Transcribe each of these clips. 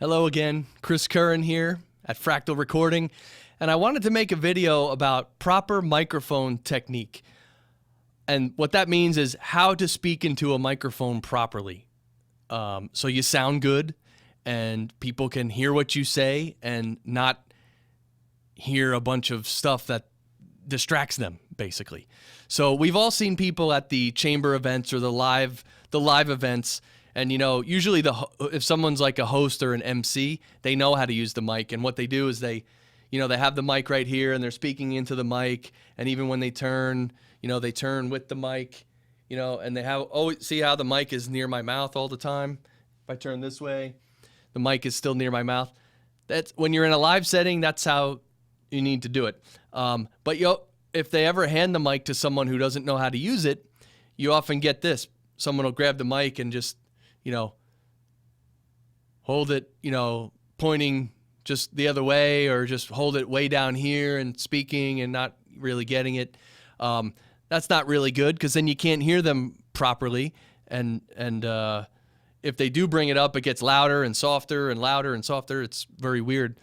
Hello again, Chris Curran here at Fractal Recording, and I wanted to make a video about proper microphone technique. And what that means is how to speak into a microphone properly. So you sound good and people can hear what you say and not hear a bunch of stuff that distracts them, basically. So we've all seen people at the chamber events or the live events. And, usually if someone's like a host or an MC, they know how to use the mic. And what they do is they have the mic right here and they're speaking into the mic. And even when they turn, they turn with the mic, and they see how the mic is near my mouth all the time. If I turn this way, the mic is still near my mouth. That's when you're in a live setting, that's how you need to do it. But if they ever hand the mic to someone who doesn't know how to use it, you often get this. Someone will grab the mic and just hold it, pointing just the other way, or just hold it way down here and speaking and not really getting it. That's not really good because then you can't hear them properly. And if they do bring it up, it gets louder and softer and louder and softer. It's very weird.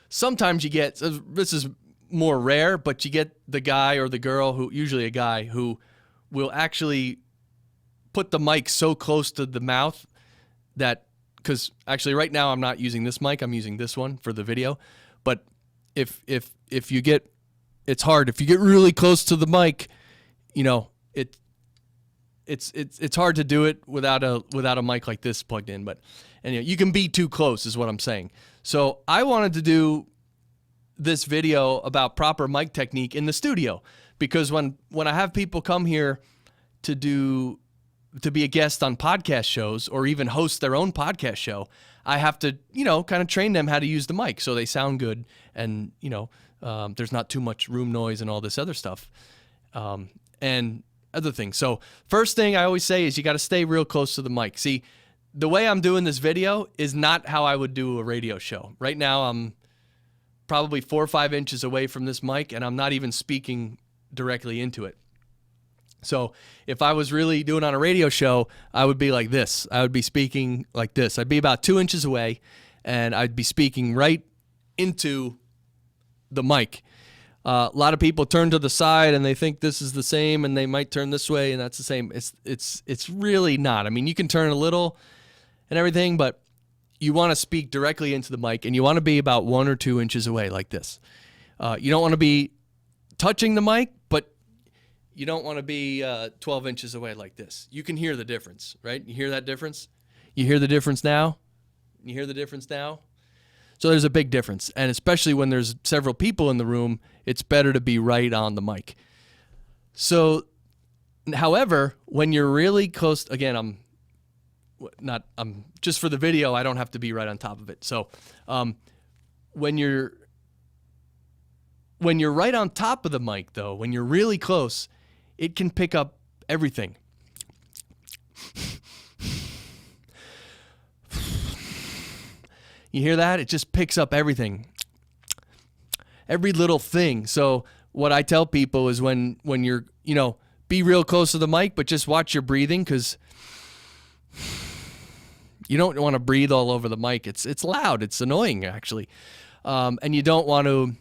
Sometimes you get, this is more rare, but you get the guy or the girl usually a guy, who will actually put the mic so close to the mouth that, because actually right now I'm not using this mic, I'm using this one for the video. But if you get, it's hard. If you get really close to the mic, it's hard to do it without a mic like this plugged in. But anyway, you can be too close is what I'm saying. So I wanted to do this video about proper mic technique in the studio, because when I have people come here to be a guest on podcast shows or even host their own podcast show, I have to, kind of train them how to use the mic so they sound good and, there's not too much room noise and all this other stuff and other things. So first thing I always say is you got to stay real close to the mic. See, the way I'm doing this video is not how I would do a radio show. Right now I'm probably 4 or 5 inches away from this mic and I'm not even speaking directly into it. So if I was really doing on a radio show, I would be like this. I would be speaking like this. I'd be about 2 inches away and I'd be speaking right into the mic. A lot of people turn to the side and they think this is the same, and they might turn this way and that's the same. It's really not. I mean, you can turn a little and everything, but you want to speak directly into the mic and you want to be about 1 or 2 inches away like this. You don't want to be touching the mic, but you don't want to be 12 inches away like this. You can hear the difference, right? You hear that difference? You hear the difference now? You hear the difference now? So there's a big difference. And especially when there's several people in the room, it's better to be right on the mic. So, however, when you're really close, again, I'm just for the video, I don't have to be right on top of it. So when you're right on top of the mic, though, when you're really close, it can pick up everything. You hear that? It just picks up everything. Every little thing. So what I tell people is when you're, be real close to the mic, but just watch your breathing, because you don't want to breathe all over the mic. It's loud. It's annoying, actually. And you don't want to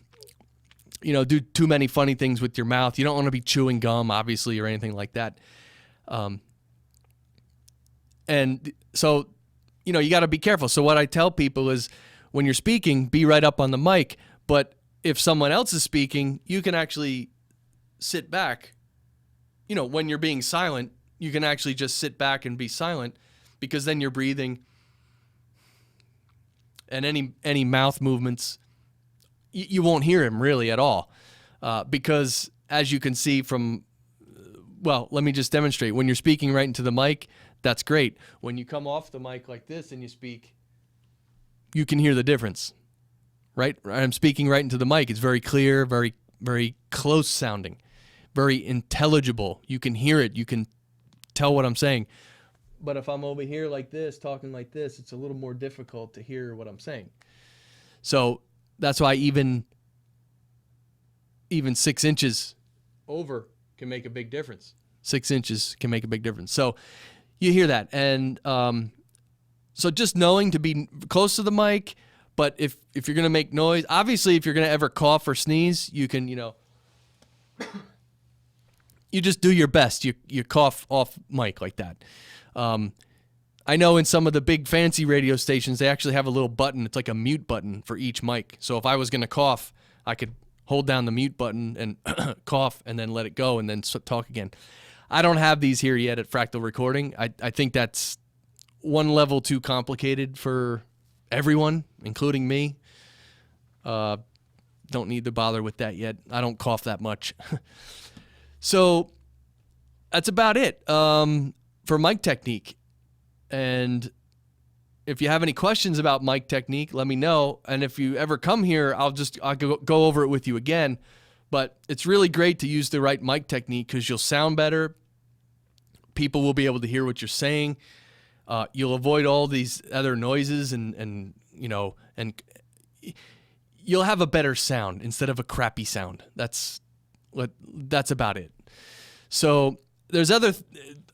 do too many funny things with your mouth. You don't want to be chewing gum, obviously, or anything like that. And so, you got to be careful. So what I tell people is when you're speaking, be right up on the mic. But if someone else is speaking, you can actually sit back. When you're being silent, you can actually just sit back and be silent, because then you're breathing, and any mouth movements, you won't hear him really at all, because as you can see from, well, let me just demonstrate. When you're speaking right into the mic, that's great. When you come off the mic like this and you speak, you can hear the difference, right? I'm speaking right into the mic. It's very clear, very, very close sounding, very intelligible. You can hear it. You can tell what I'm saying. But if I'm over here like this, talking like this, it's a little more difficult to hear what I'm saying. So that's why even 6 inches over can make a big difference. 6 inches can make a big difference. So you hear that. And So just knowing to be close to the mic, but if you're going to make noise, obviously if you're going to ever cough or sneeze, you can, you just do your best. You cough off mic like that. I know in some of the big fancy radio stations, they actually have a little button. It's like a mute button for each mic. So if I was going to cough, I could hold down the mute button and cough and then let it go and then talk again. I don't have these here yet at Fractal Recording. I think that's one level too complicated for everyone, including me. Don't need to bother with that yet. I don't cough that much. So that's about it for mic technique. And if you have any questions about mic technique, let me know. And if you ever come here, I'll go over it with you again. But it's really great to use the right mic technique because you'll sound better. People will be able to hear what you're saying. You'll avoid all these other noises and you'll have a better sound instead of a crappy sound. That's about it. So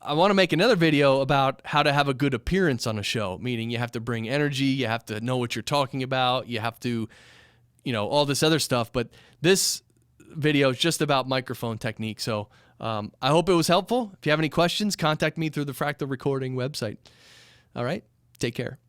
I want to make another video about how to have a good appearance on a show, meaning you have to bring energy, you have to know what you're talking about, you have to, all this other stuff. But this video is just about microphone technique. So I hope it was helpful. If you have any questions, contact me through the Fractal Recording website. All right, take care.